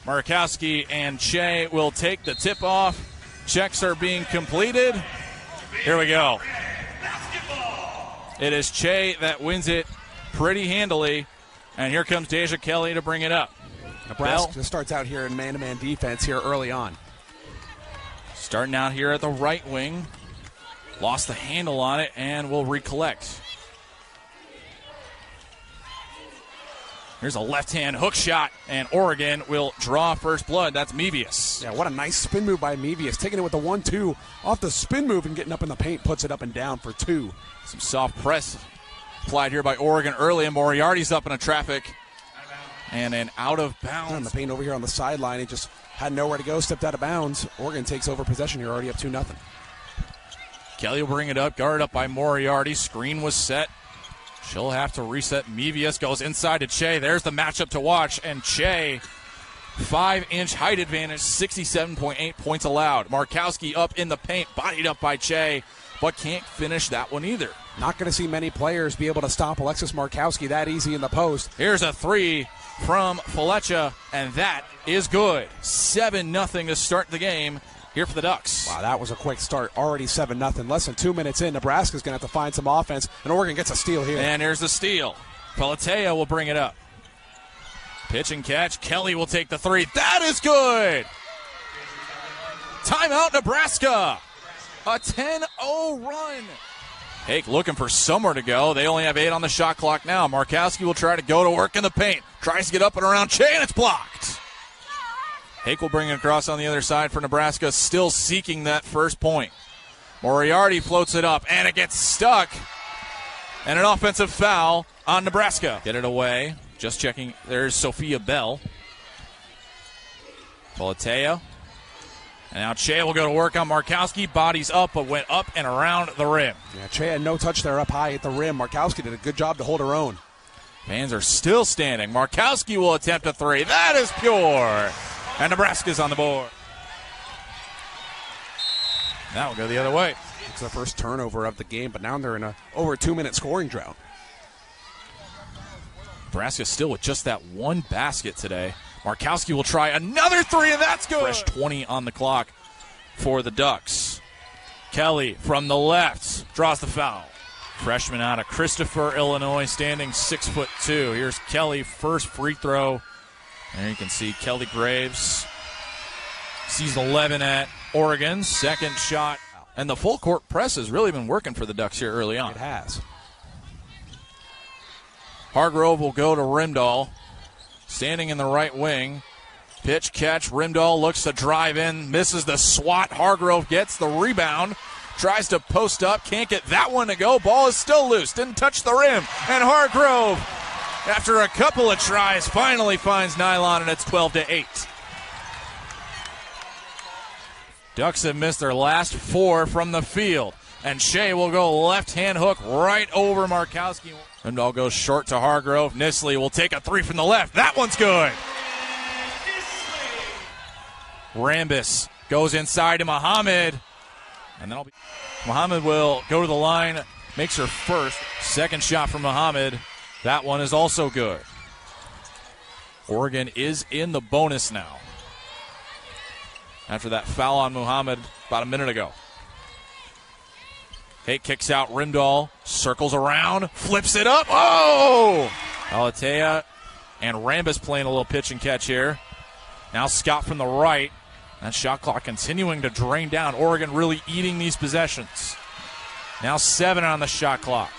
Markowski and Kyei will take the tip-off. Checks are being completed. Here we go. It is Kyei that wins it pretty handily. And here comes Deja Kelly to bring it up. Nebraska starts out here in man-to-man defense here early on. Starting out here at the right wing. Lost the handle on it and will recollect. Here's a left-hand hook shot, and Oregon will draw first blood. That's Mevius. Yeah, what a nice spin move by Mevius. Taking it with the 1-2 off the spin move and getting up in the paint, puts it up and down for 2. Some soft press applied here by Oregon early, and Moriarty's up in a traffic. And an out of bounds. In the paint over here on the sideline. He just had nowhere to go, stepped out of bounds. Oregon takes over possession here, already up 2-0. Kelly will bring it up, guarded up by Moriarty. Screen was set. She'll have to reset. Mevius goes inside to Kyei. There's the matchup to watch. And Kyei, 5-inch height advantage, 67.8 points allowed. Markowski up in the paint, bodied up by Kyei, but can't finish that one either. Not going to see many players be able to stop Alexis Markowski that easy in the post. Here's a 3 from Phillipina, and that is good. 7-0 to start the game here for the Ducks. Wow, that was a quick start. Already 7-0. Less than 2 minutes in, Nebraska's going to have to find some offense, and Oregon gets a steal here. And here's the steal. Phillipina will bring it up. Pitch and catch. Kelly will take the 3. That is good! Timeout, Nebraska! A 10-0 run. Hake looking for somewhere to go. They only have 8 on the shot clock now. Markowski will try to go to work in the paint. Tries to get up and around Kyei, and it's blocked. Hake will bring it across on the other side for Nebraska, still seeking that first point. Moriarty floats it up, and it gets stuck. And an offensive foul on Nebraska. Get it away. Just checking. There's Sophia Bell. Phillipina. And now Kyei will go to work on Markowski. Bodies up, but went up and around the rim. Yeah, Kyei had no touch there up high at the rim. Markowski did a good job to hold her own. Fans are still standing. Markowski will attempt a 3. That is pure. And Nebraska's on the board. That will go the other way. It's the first turnover of the game, but now they're in over a 2-minute scoring drought. Nebraska still with just that one basket today. Markowski will try another 3, and that's good. Fresh 20 on the clock for the Ducks. Kelly from the left draws the foul. Freshman out of Christopher, Illinois, standing 6'2". Here's Kelly, first free throw. There you can see Kelly Graves. Season 11 at Oregon, second shot. And the full court press has really been working for the Ducks here early on. It has. Hargrove will go to Rimdahl. Standing in the right wing. Pitch, catch. Rimdahl looks to drive in. Misses the swat. Hargrove gets the rebound. Tries to post up. Can't get that one to go. Ball is still loose. Didn't touch the rim. And Hargrove, after a couple of tries, finally finds nylon, and it's 12-8. Ducks have missed their last 4 from the field. And Kyei will go left-hand hook right over Markowski. Rimdahl goes short to Hargrove. Nisley will take a 3 from the left. That one's good. Rambis goes inside to Muhammad. And that'll be Muhammad will go to the line, makes her first. Second shot from Muhammad. That one is also good. Oregon is in the bonus now. After that foul on Muhammad about a minute ago. Hake kicks out Rimdahl, circles around, flips it up. Oh! Alatea and Rambis playing a little pitch and catch here. Now Scott from the right. That shot clock continuing to drain down. Oregon really eating these possessions. Now 7 on the shot clock.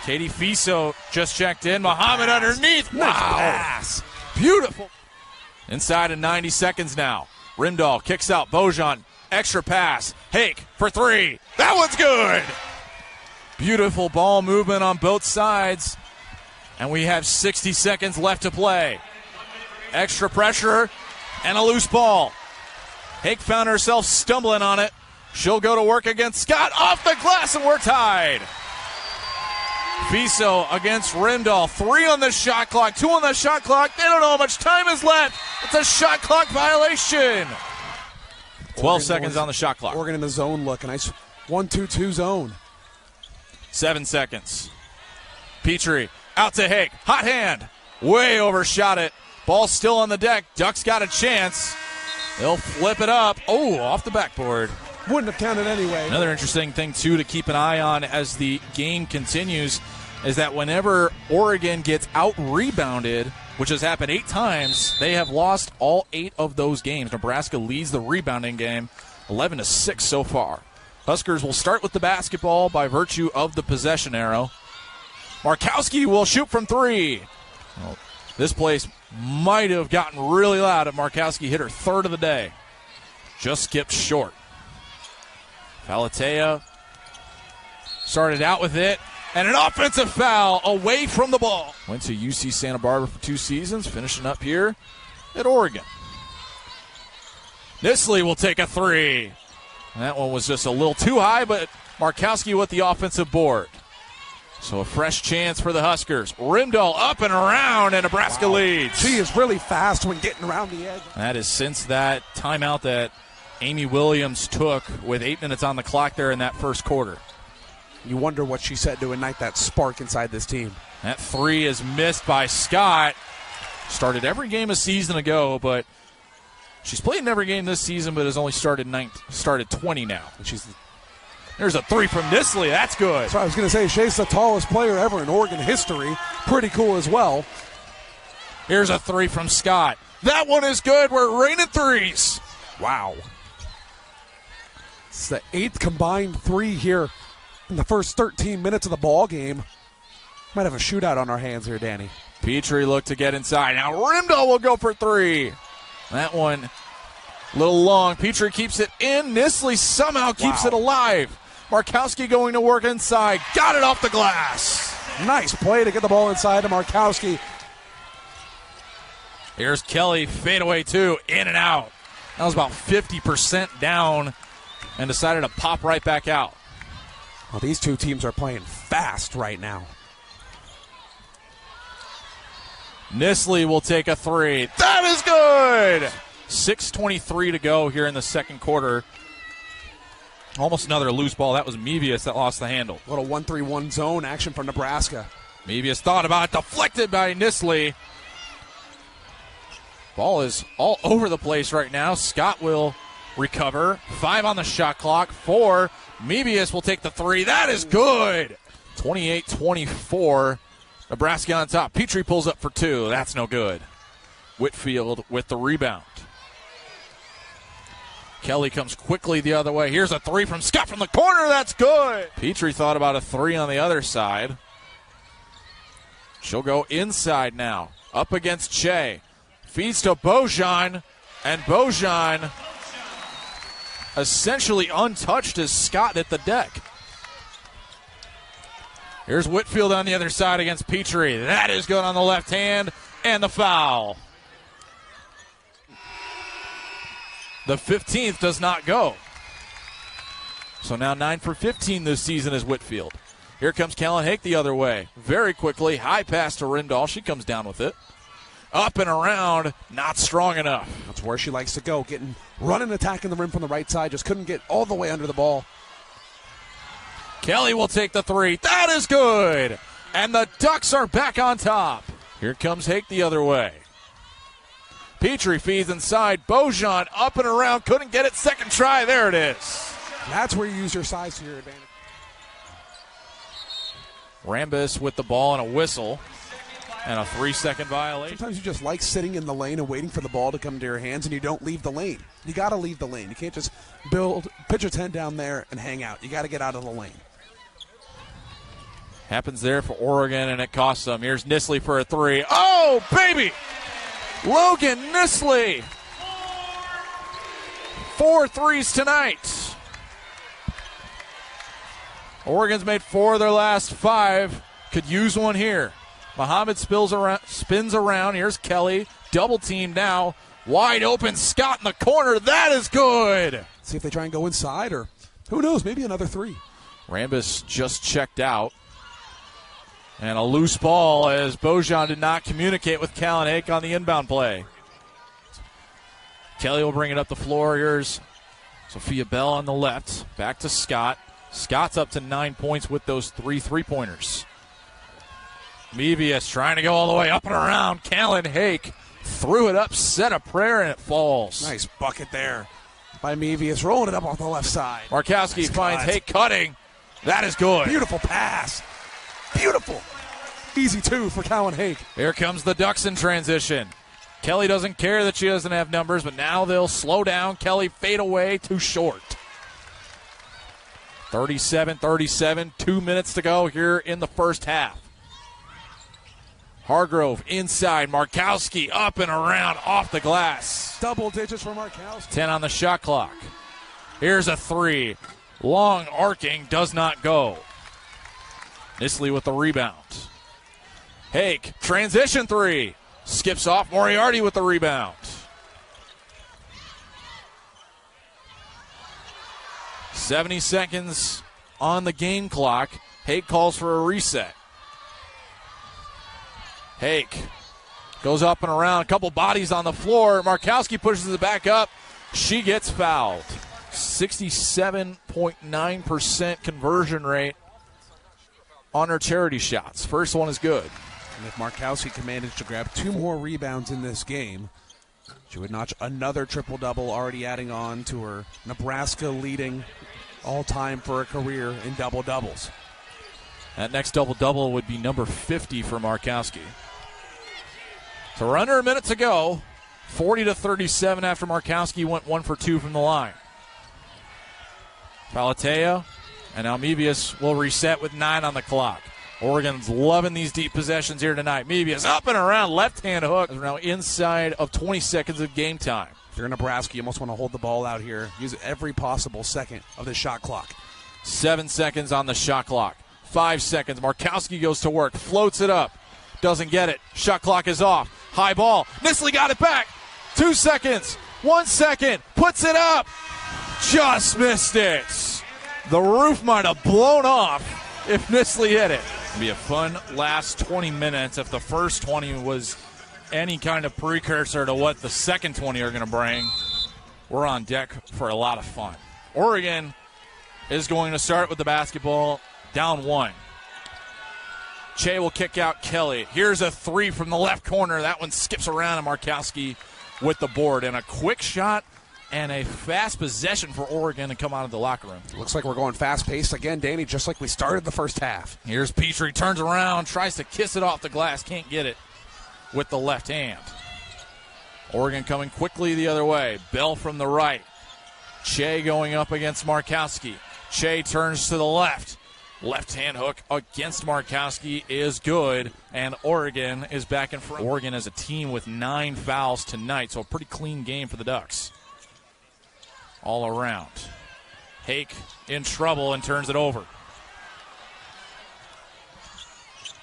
Katie Fiso just checked in. Muhammad underneath. Wow. Nice pass. Beautiful. Inside of 90 seconds now. Rimdahl kicks out. Bojan. Extra pass. Hake for 3. That one's good. Beautiful ball movement on both sides. And we have 60 seconds left to play. Extra pressure and a loose ball. Hake found herself stumbling on it. She'll go to work against Scott. Off the glass, and we're tied. Fiso against Rimdahl. 3 on the shot clock, 2 on the shot clock. They don't know how much time is left. It's a shot clock violation. 12 seconds on the shot clock. Oregon in the zone look. A nice 1-2-2 zone. 7 seconds. Petrie out to Hake. Hot hand. Way overshot it. Ball still on the deck. Ducks got a chance. They'll flip it up. Oh, off the backboard. Wouldn't have counted anyway. Another interesting thing, too, to keep an eye on as the game continues is that whenever Oregon gets out-rebounded, which has happened 8 times, they have lost all 8 of those games. Nebraska leads the rebounding game 11-6 so far. Huskers will start with the basketball by virtue of the possession arrow. Markowski will shoot from 3. Well, this place might have gotten really loud if Markowski hit her 3rd of the day. Just skipped short. Phillipina started out with it, and an offensive foul away from the ball. Went to UC Santa Barbara for 2 seasons, finishing up here at Oregon. Nisley will take a 3. That one was just a little too high, but Markowski with the offensive board. So a fresh chance for the Huskers. Rimdahl up and around, and Nebraska leads. She is really fast when getting around the edge. That is since that timeout that Amy Williams took with 8 minutes on the clock there in that first quarter. You wonder what she said to ignite that spark inside this team. That 3 is missed by Scott. Started every game a season ago, but she's played in every game this season, but has only started 20 now. And there's a 3 from Nisley. That's good. So I was going to say, she's the tallest player ever in Oregon history. Pretty cool as well. Here's a 3 from Scott. That one is good. We're raining 3s. Wow. It's the 8th combined 3 here in the first 13 minutes of the ball game. Might have a shootout on our hands here, Danny. Petrie looked to get inside. Now Rimdahl will go for 3. That one a little long. Petrie keeps it in. Nisley somehow keeps it alive. Markowski going to work inside. Got it off the glass. Nice play to get the ball inside to Markowski. Here's Kyei, fadeaway 2, in and out. That was about 50% down and decided to pop right back out. Well, these two teams are playing fast right now. Nisley will take a 3. That is good! 6:23 to go here in the second quarter. Almost another loose ball. That was Mevius that lost the handle. A little 1-3-1 zone action for Nebraska. Mevius thought about it, deflected by Nisley. Ball is all over the place right now. Scott will recover. 5 on the shot clock. 4. Mevius will take the 3. That is good! 28-24. Nebraska on top. Petrie pulls up for 2. That's no good. Whitfield with the rebound. Kyei comes quickly the other way. Here's a 3 from Scott from the corner. That's good. Petrie thought about a 3 on the other side. She'll go inside now. Up against Kyei. Feeds to Bojan. And Bojan essentially untouched as Scott hit the deck. Here's Whitfield on the other side against Petrie. That is good on the left hand. And the foul. The 15th does not go. So now 9 for 15 this season is Whitfield. Here comes Callan Hake the other way. Very quickly, high pass to Rimdahl. She comes down with it. Up and around, not strong enough. That's where she likes to go, running, attacking the rim from the right side. Just couldn't get all the way under the ball. Kyei will take the 3. That is good. And the Ducks are back on top. Here comes Hake the other way. Petrie feeds inside. Bojan up and around. Couldn't get it. Second try. There it is. That's where you use your size to your advantage. Rambis with the ball and a whistle. And a 3-second violation. Sometimes you just like sitting in the lane and waiting for the ball to come to your hands, and you don't leave the lane. You got to leave the lane. You can't just pitch a tent down there and hang out. You got to get out of the lane. Happens there for Oregon, and it costs them. Here's Nisley for a 3. Oh, baby! Logan Nisley. 4 threes tonight. Oregon's made 4 of their last 5. Could use one here. Muhammad spins around. Here's Kyei. Double team now. Wide open. Scott in the corner. That is good. See if they try and go inside, or who knows, maybe another 3. Rambis just checked out. And a loose ball as Bojan did not communicate with Callan Hake on the inbound play. Kyei will bring it up the floor. Here's Sophia Bell on the left. Back to Scott. Scott's up to 9 points with those 3 3-pointers. Mevius trying to go all the way up and around. Callan Hake threw it up, said a prayer, and it falls. Nice bucket there by Mevius, rolling it up off the left side. Markowski Nice finds cut. Hake cutting. That is good. Beautiful pass. Beautiful. Easy two for Cowan Hake. Here comes the Ducks in transition. Kelly doesn't care that she doesn't have numbers, but now they'll slow down. Kelly fade away, too short. 37-37, 2 minutes to go here in the first half. Hargrove inside, Markowski up and around, off the glass. Double digits for Markowski. 10 on the shot clock. Here's a three. Long arcing, does not go. Nisley with the rebound. Hake, transition three. Skips off, Moriarty with the rebound. 70 seconds on the game clock. Hake calls for a reset. Hake goes up and around. A couple bodies on the floor. Markowski pushes it back up. She gets fouled. 67.9% conversion rate on her charity shots. First one is good. And if Markowski can manage to grab 2 more rebounds in this game, she would notch another triple-double, already adding on to her Nebraska leading all-time for a career in double-doubles. That next double-double would be number 50 for Markowski. So we're under a minute to go. 40-37 after Markowski went 1 for 2 from the line. Palatea and now Mevius will reset with 9 on the clock. Oregon's loving these deep possessions here tonight. Mevius up and around, left-hand hook. We're now inside of 20 seconds of game time. If you're Nebraska, you almost want to hold the ball out here. Use every possible second of the shot clock. 7 seconds on the shot clock. 5 seconds. Markowski goes to work, floats it up. Doesn't get it. Shot clock is off. High ball. Nisley got it back. 2 seconds. 1 second. Puts it up. Just missed it. The roof might have blown off if Nisley hit it. It'll be a fun last 20 minutes if the first 20 was any kind of precursor to what the second 20 are going to bring. We're on deck for a lot of fun. Oregon is going to start with the basketball down 1. Kyei will kick out Kelly. Here's a three from the left corner. That one skips around, and Markowski with the board. And a quick shot and a fast possession for Oregon to come out of the locker room. Looks like we're going fast-paced again, Danny, just like we started the first half. Here's Petrie, turns around, tries to kiss it off the glass, can't get it with the left hand. Oregon coming quickly the other way. Bell from the right. Kyei going up against Markowski. Kyei turns to the left. Left-hand hook against Markowski is good, and Oregon is back in front. Oregon as a team with 9 fouls tonight, so a pretty clean game for the Ducks. All around. Hake in trouble and turns it over.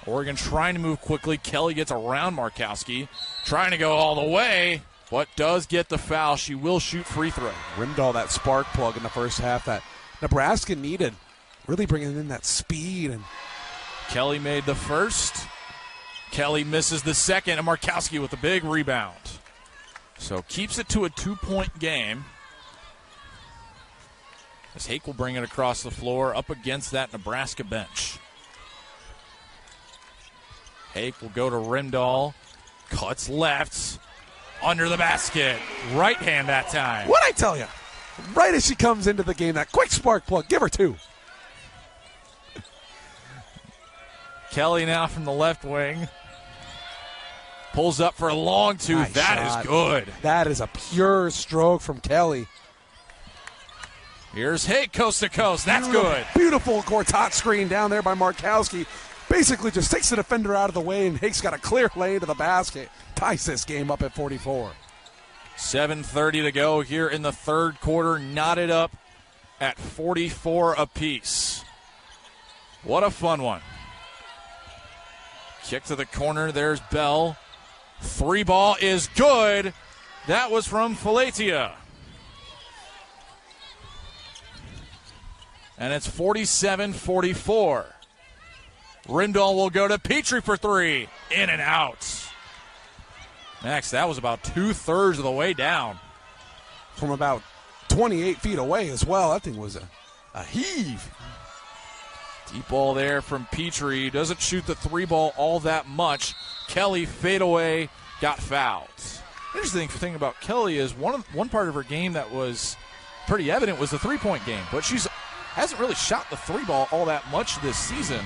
Oregon trying to move quickly. Kelly gets around Markowski, trying to go all the way, but does get the foul. She will shoot free throw. Rimdahl, that spark plug in the first half that Nebraska needed. Really bringing in that speed. And Kelly made the first. Kelly misses the second, and Markowski with a big rebound. So keeps it to a 2-point game. As Hake will bring it across the floor up against that Nebraska bench. Hake will go to Rimdahl. Cuts left. Under the basket. Right hand that time. what'd I tell you? Right as she comes into the game, that quick spark plug. Give her 2. Kelly now from the left wing. Pulls up for a long 2. Nice That shot. is good. That is a pure stroke from Kelly. Here's Hake coast to coast. That's good. Beautiful Gortat screen down there by Markowski. Basically just takes the defender out of the way, and Hake's got a clear lane to the basket. Ties this game up at 44. 7:30 to go here in the third quarter. Knotted up at 44 apiece. What a fun one. Kick to the corner. There's Bell. 3 ball is good. That was from Phillipina. And it's 47-44. Rimdahl will go to Petrie for 3. In and out. Next, that was about 2/3 of the way down. From about 28 feet away as well. That thing was a heave. Deep ball there from Petrie. Doesn't shoot the 3 ball all that much. Kelly fade away. got fouled. Interesting thing about Kyei is one part of her game that was pretty evident was the three-point game, but she hasn't really shot the three ball all that much this season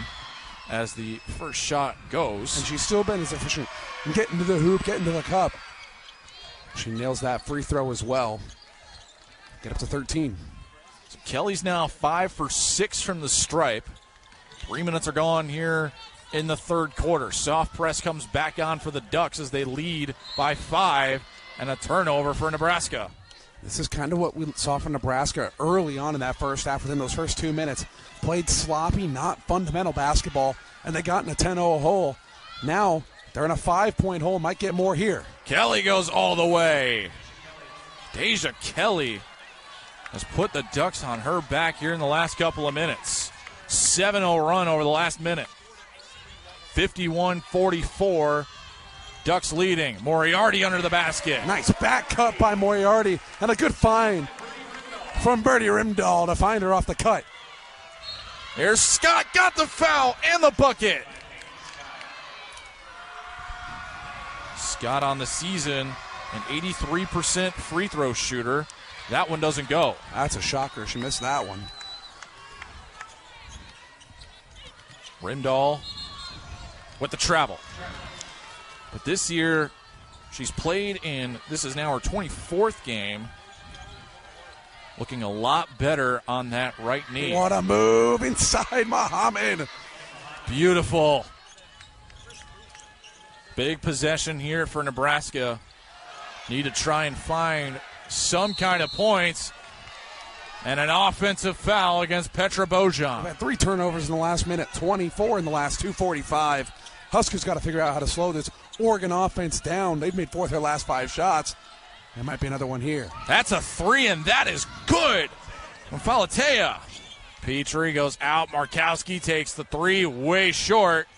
as the first shot goes. And she's still been as efficient in getting to the hoop, getting to the cup. She nails that free throw as well. Get up to 13. So Kelly's now 5 for 6 from the stripe. 3 minutes are gone here in the third quarter. Soft press comes back on for the Ducks as they lead by 5, and a turnover for Nebraska. This is kind of what we saw from Nebraska early on in that first half. Within those first 2 minutes, played sloppy, not fundamental basketball, and they got in a 10-0 hole. Now they're in a 5-point hole. Might get more here. Kyei goes all the way. Deja Kyei has put the Ducks on her back here in the last couple of minutes. 7-0 run over the last minute. 51-44. Ducks leading. Moriarty under the basket. Nice back cut by Moriarty, and a good find from Birdie Rimdahl to find her off the cut. There's Scott, got the foul and the bucket. Scott on the season, an 83% free throw shooter. That one doesn't go. That's a shocker. She missed that one. Rimdahl with the travel. But this year, she's played in, this is now her 24th game. Looking a lot better on that right knee. What a move inside Muhammad. Beautiful. Big possession here for Nebraska. Need to try and find some kind of points. And an offensive foul against Petra Bojan. Had 3 turnovers in the last minute, 24 in the last 2:45. Huskers got to figure out how to slow this Oregon offense down. They've made 4 of their last 5 shots. There might be another one here. That's a 3, and that is good from Phillipina. Petrie goes out. Markowski takes the 3, way short.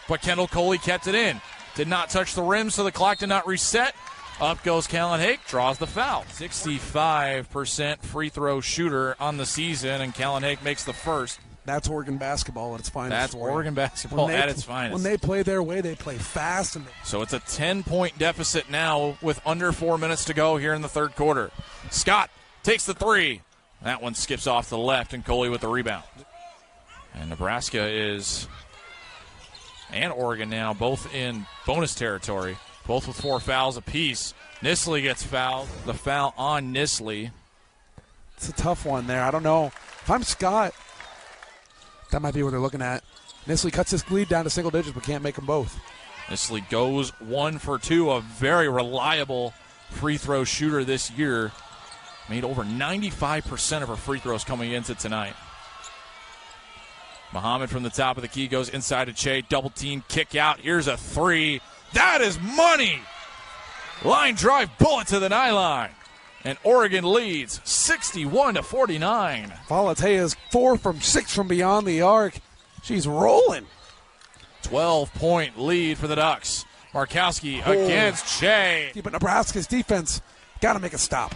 But Kendall Coley kept it in. Did not touch the rim, so the clock did not reset. Up goes Callan Hake, draws the foul. 65% free throw shooter on the season, and Callan Hake makes the first. That's Oregon basketball at its finest. That's Oregon basketball at its finest. When they play their way, they play fast. So it's a 10-point deficit now with under 4 minutes to go here in the third quarter. Scott takes the 3. That one skips off to the left, and Coley with the rebound. And Nebraska and Oregon now both in bonus territory, both with 4 fouls apiece. Nisley gets fouled. The foul on Nisley. It's a tough one there. I don't know. If I'm Scott, that might be what they're looking at. Nisley cuts his lead down to single digits, but can't make them both. Nisley goes 1 for 2, a very reliable free throw shooter this year. Made over 95% of her free throws coming into tonight. Muhammad from the top of the key goes inside to Kyei. Double team, kick out. Here's a 3. That is money. Line drive bullet to the nylon. And Oregon leads 61-49. Phillipina's 4 from 6 from beyond the arc. She's rolling. 12-point lead for the Ducks. Markowski against Kyei. But Nebraska's defense got to make a stop.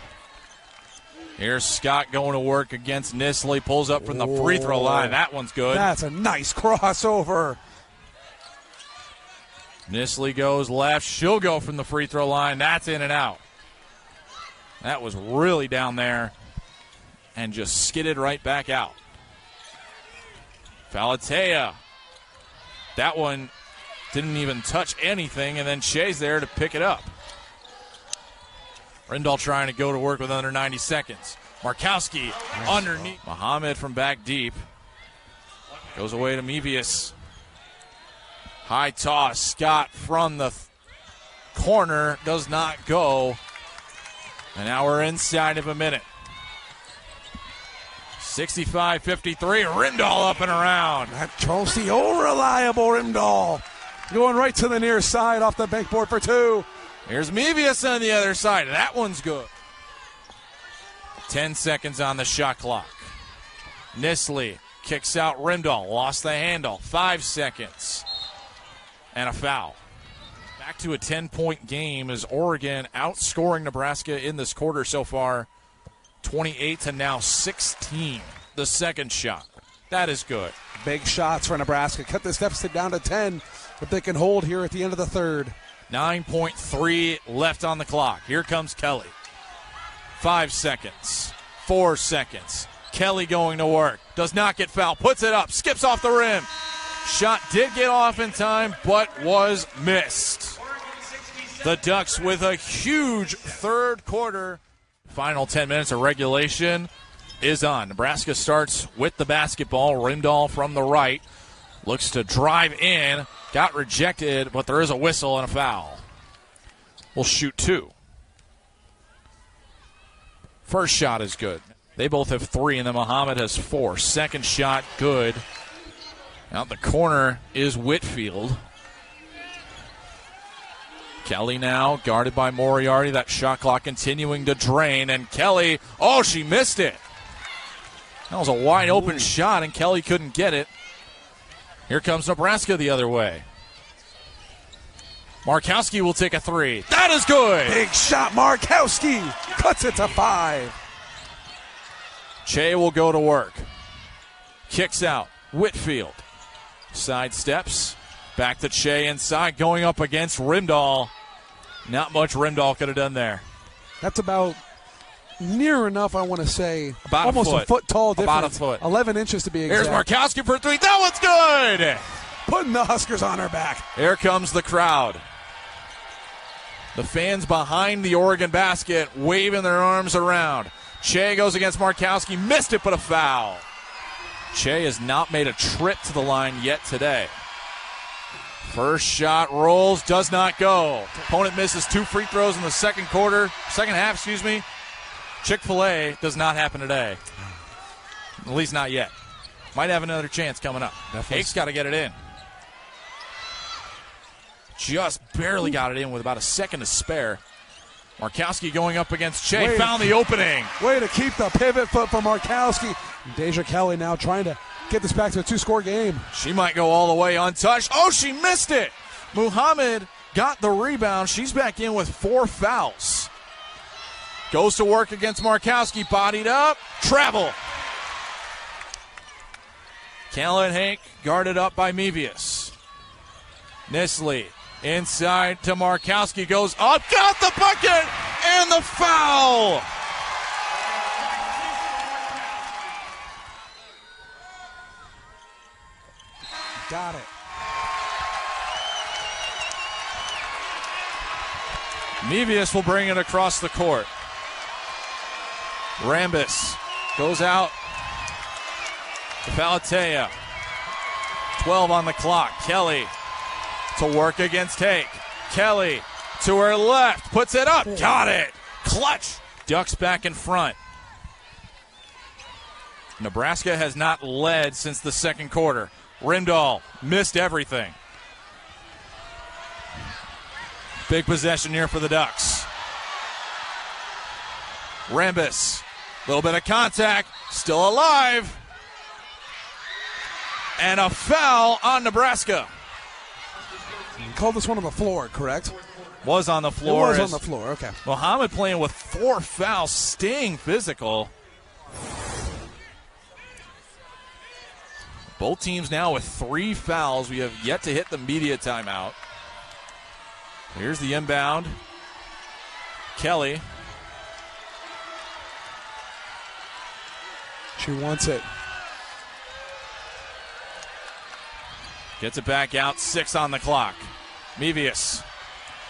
Here's Scott going to work against Nisley. Pulls up from the free throw line. That one's good. That's a nice crossover. Nisley goes left. She'll go from the free throw line. That's in and out. That was really down there and just skidded right back out. Phillipina. That one didn't even touch anything, and then Kyei's there to pick it up. Rimdahl trying to go to work with under 90 seconds. Markowski underneath. Muhammad from back deep. Goes away to Mevius. High toss. Scott from the corner. Does not go. And now we're inside of a minute. 65-53. Rimdahl up and around. That Chelsea, reliable Rimdahl. Going right to the near side off the backboard for 2. Here's Mevius on the other side. That one's good. 10 seconds on the shot clock. Nisley kicks out Rimdahl. Lost the handle. 5 seconds. And a foul. Back to a 10-point game as Oregon outscoring Nebraska in this quarter so far. 28 to now 16. The second shot. That is good. Big shots for Nebraska. Cut this deficit down to 10, but they can hold here at the end of the third. 9.3 left on the clock. Here comes Kelly. 5 seconds. 4 seconds. Kelly going to work. Does not get fouled. Puts it up. Skips off the rim. Shot did get off in time, but was missed. The Ducks with a huge third quarter. Final 10 minutes of regulation is on. Nebraska starts with the basketball. Rimdahl from the right. Looks to drive in. Got rejected, but there is a whistle and a foul. We'll shoot 2. First shot is good. They both have 3, and then Muhammad has 4. Second shot, good. Out the corner is Whitfield. Kelly now guarded by Moriarty. That shot clock continuing to drain, and Kelly, she missed it. That was a wide open shot, and Kelly couldn't get it. Here comes Nebraska the other way. Markowski will take a 3. That is good. Big shot, Markowski. Cuts it to 5. Kyei will go to work. Kicks out. Whitfield. Side steps. Back to Kyei inside, going up against Rimdahl. Not much Rimdahl could have done there. That's about near enough, I want to say. About almost a foot tall difference. About a foot. 11 inches to be exact. Here's Markowski for 3. That one's good. Putting the Huskers on her back. Here comes the crowd. The fans behind the Oregon basket waving their arms around. Kyei goes against Markowski. Missed it, but a foul. Kyei has not made a trip to the line yet today. First shot rolls, does not go. Opponent misses 2 free throws in the second half. Chick-fil-A does not happen today. At least not yet. Might have another chance coming up. Hake's got to get it in. Just barely got it in with about a second to spare. Markowski going up against Kyei. Found the opening. Way to keep the pivot foot for Markowski. Deja Kelly now trying to get this back to a 2-score game. She might go all the way untouched. She missed it. Muhammad got the rebound. She's back in with 4 fouls. Goes to work against Markowski. Bodied up. Travel. Callan Hake guarded up by Mevius. Nisley inside to Markowski. Goes up. Got the bucket. And the foul. Got it. Mevius will bring it across the court. Rambis goes out to Falatea. 12 on the clock. Kelly to work against Hake. Kelly to her left. Puts it up. Got it. Clutch. Ducks back in front. Nebraska has not led since the second quarter. Rimdahl missed everything. Big possession here for the Ducks. Rambis, a little bit of contact, still alive. And a foul on Nebraska. You called this one on the floor, correct? Was on the floor. It was on the floor, okay. Muhammad playing with 4 fouls, staying physical. Both teams now with 3 fouls. We have yet to hit the media timeout. Here's the inbound. Kelly. She wants it. Gets it back out. 6 on the clock. Mevius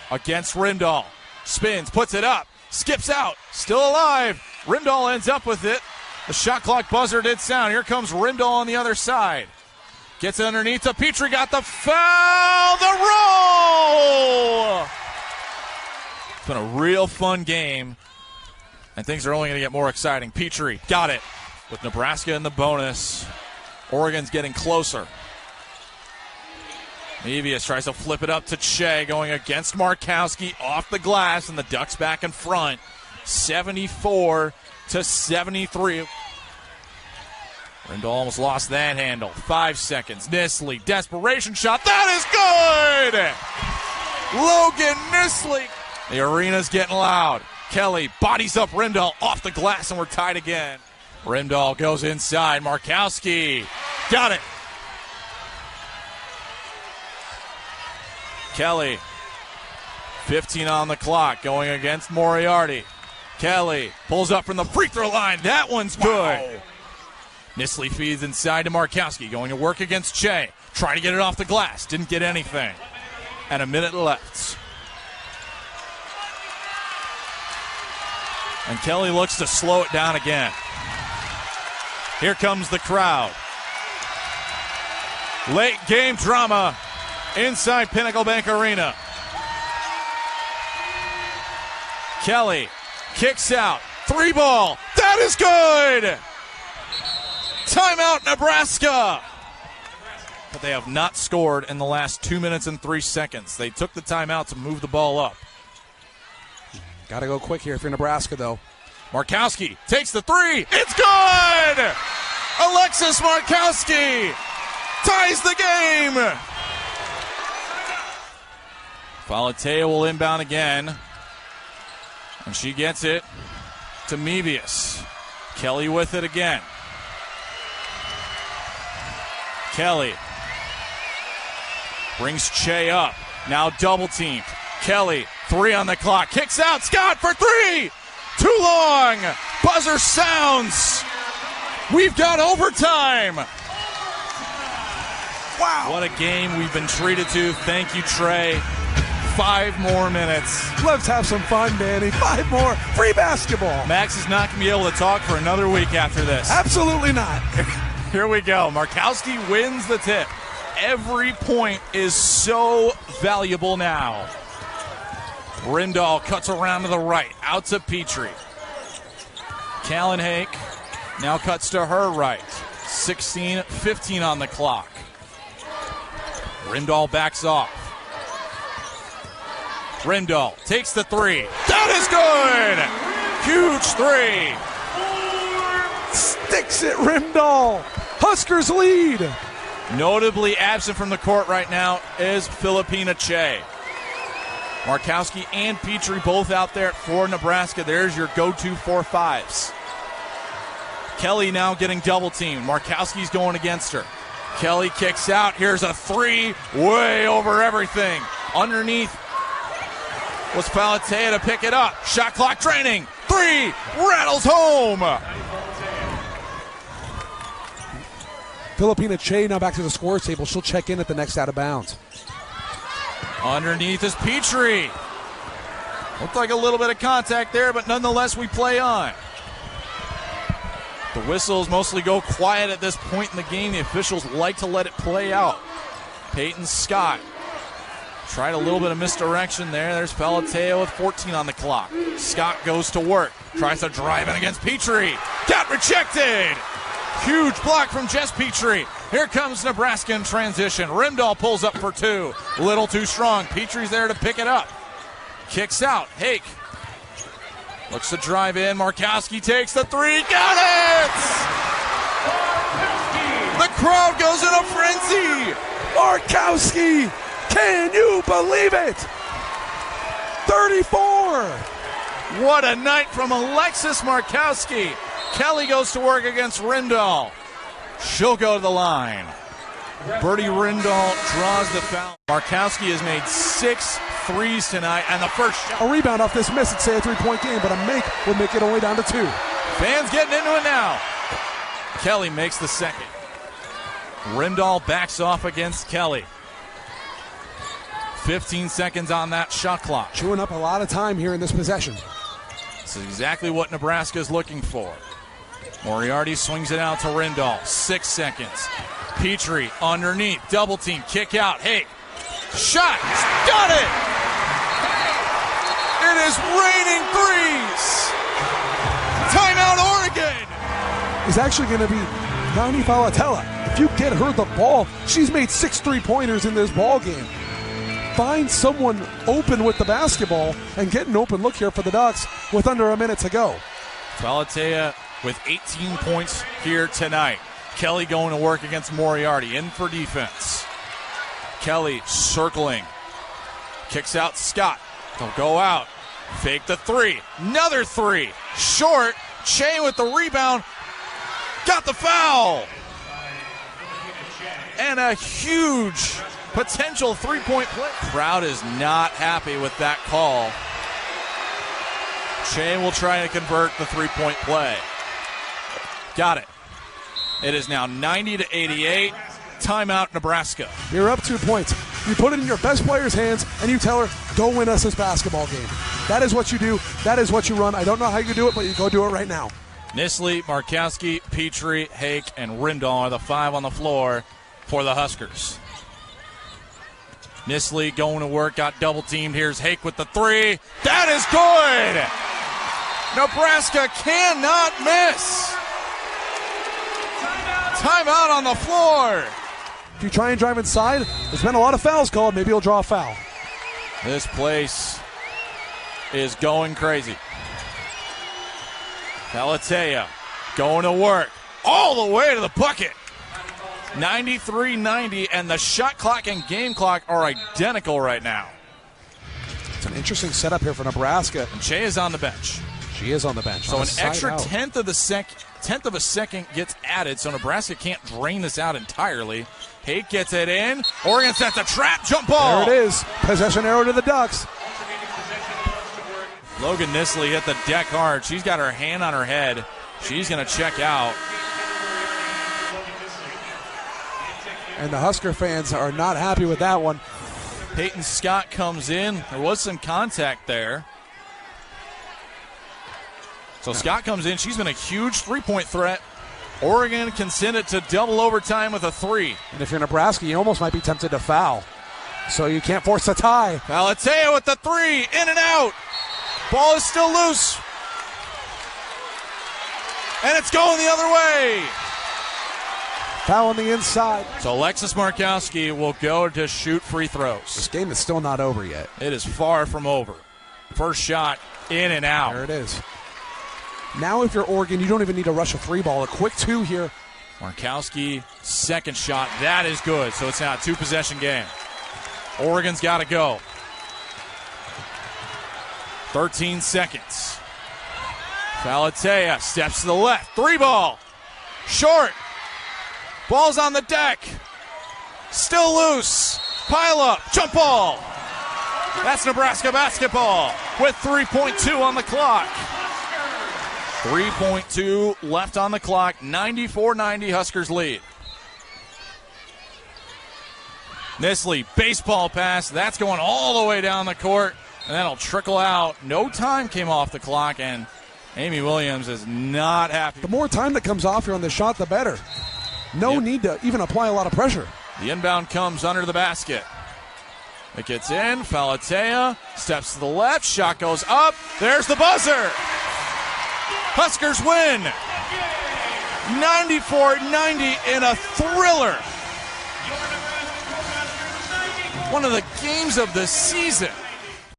against Rimdahl. Spins, puts it up, skips out, still alive. Rimdahl ends up with it. The shot clock buzzer did sound. Here comes Rimdahl on the other side. Gets it underneath to Petrie. Got the foul. The roll. It's been a real fun game, and things are only going to get more exciting. Petrie got it. With Nebraska in the bonus, Oregon's getting closer. Mevius tries to flip it up to Kyei, going against Markowski off the glass, and the Ducks back in front. 74-73. Rimdahl almost lost that handle. 5 seconds. Nisley, desperation shot. That is good! Logan Nisley. The arena's getting loud. Kelly bodies up Rimdahl off the glass, and we're tied again. Rimdahl goes inside. Markowski got it. Kelly 15 on the clock, going against Moriarty. Kelly pulls up from the free throw line. That one's good. Wow. Nisley feeds inside to Markowski, going to work against Kyei. Trying to get it off the glass. Didn't get anything. And a minute left. And Kelly looks to slow it down again. Here comes the crowd. Late game drama inside Pinnacle Bank Arena. Kelly kicks out. 3-ball. That is good! Timeout, Nebraska! But they have not scored in the last 2 minutes and 3 seconds. They took the timeout to move the ball up. Got to go quick here if you're Nebraska, though. Markowski takes the three. It's good! Alexis Markowski ties the game. Phillipina will inbound again. And she gets it to Mevius. Kelly with it again. Kelly brings Kyei up. Now double teamed. Kelly, 3 on the clock. Kicks out. Scott for 3. Too long. Buzzer sounds. We've got overtime. Wow. What a game we've been treated to. Thank you, Trey. 5 more minutes. Let's have some fun, Danny. 5 more. Free basketball. Max is not going to be able to talk for another week after this. Absolutely not. Here we go. Markowski wins the tip. Every point is so valuable now. Rindahl cuts around to the right. Out to Petrie. Callan Hake now cuts to her right. 16-15 on the clock. Rindahl backs off. Rindahl takes the 3. That is good! Huge 3. Sticks it, Rindahl. Huskers lead. Notably absent from the court right now is Phillipina Kyei. Markowski and Petrie both out there for Nebraska. There's your go-to 4-5s. Kelly now getting double teamed. Markowski's going against her. Kelly kicks out. Here's a 3 way over everything. Underneath was Phillipina to pick it up. Shot clock draining. 3 rattles home. Phillipina Kyei now back to the scorer's table. She'll check in at the next out of bounds. Underneath is Petrie. Looked like a little bit of contact there, but nonetheless we play on. The whistles mostly go quiet at this point in the game. The officials like to let it play out. Peyton Scott tried a little bit of misdirection there. There's Phillipina with 14 on the clock. Scott goes to work. Tries to drive in against Petrie. Got rejected. Huge block from Jess Petrie. Here comes Nebraska in transition. Rindahl pulls up for 2. Little too strong. Petrie's there to pick it up. Kicks out. Hake looks to drive in. Markowski takes the 3. Got it! The crowd goes in a frenzy. Markowski! Can you believe it? 34! What a night from Alexis Markowski. Kelly goes to work against Rindahl. She'll go to the line. Birdie Rindahl draws the foul. Markowski has made 6 threes tonight, and the first shot. A rebound off this miss, it's say a 3-point game, but a make would make it only down to 2. Fans getting into it now. Kelly makes the second. Rindahl backs off against Kelly. 15 seconds on that shot clock. Chewing up a lot of time here in this possession. This is exactly what Nebraska is looking for. Moriarty swings it out to Rindahl. 6 seconds. Petrie underneath. Double team. Kick out. Hey. Shot. Got it. It is raining threes. Timeout, Oregon. It's actually going to be Yanni Phillipina. If you get her the ball, she's made 6 3-pointers in this ball game. Find someone open with the basketball and get an open look here for the Ducks with under a minute to go. Phillipina with 18 points here tonight. Kelly going to work against Moriarty, in for defense. Kelly circling. Kicks out Scott. They'll go out. Fake the 3. Another 3. Short. Kyei with the rebound. Got the foul. And a huge potential three-point play. Crowd is not happy with that call. Kyei will try to convert the three-point play. Got it. It is now 90-88. Timeout, Nebraska. You're up 2 points. You put it in your best player's hands, and you tell her, go win us this basketball game. That is what you do. That is what you run. I don't know how you do it, but you go do it right now. Nisley, Markowski, Petrie, Hake, and Rindahl are the 5 on the floor for the Huskers. Nisley going to work, got double-teamed. Here's Hake with the 3. That is good! Nebraska cannot miss. Timeout on the floor. If you try and drive inside, there's been a lot of fouls called. Maybe you'll draw a foul. This place is going crazy. Phillipina going to work all the way to the bucket. 93-90, and the shot clock and game clock are identical right now. It's an interesting setup here for Nebraska. And Kyei is on the bench. She is on the bench. So an extra tenth of a second gets added, so Nebraska can't drain this out entirely. Hake gets it in. Oregon sets a trap, jump ball. There it is. Possession arrow to the Ducks. Logan Nisley hit the deck hard. She's got her hand on her head. She's going to check out. And the Husker fans are not happy with that one. Peyton Scott comes in. There was some contact there. So Scott comes in. She's been a huge three-point threat. Oregon can send it to double overtime with a 3. And if you're Nebraska, you almost might be tempted to foul. So you can't force a tie. Phillipina with the 3, in and out. Ball is still loose. And it's going the other way. Foul on the inside. So Alexis Markowski will go to shoot free This throws. game is still not over yet. It is far from over. First shot, in and out. There it is. Now if you're Oregon, you don't even need to rush a 3 ball. A quick 2 here. Markowski, second shot. That is good. So it's now a 2-possession game. Oregon's got to go. 13 seconds. Phillipina steps to the left. 3 ball. Short. Ball's on the deck. Still loose. Pile up. Jump ball. That's Nebraska basketball with 3.2 on the clock. 3.2 left on the clock. 94-90 Huskers lead. Nisley, baseball pass. That's going all the way down the court. And that'll trickle out. No time came off the clock, and Amy Williams is not happy. The more time that comes off here on the shot, the better. No need to even apply a lot of pressure. The inbound comes under the basket. It gets in. Phillipina steps to the left. Shot goes up. There's the buzzer. Huskers win. 94-90 in a thriller. One of the games of the season.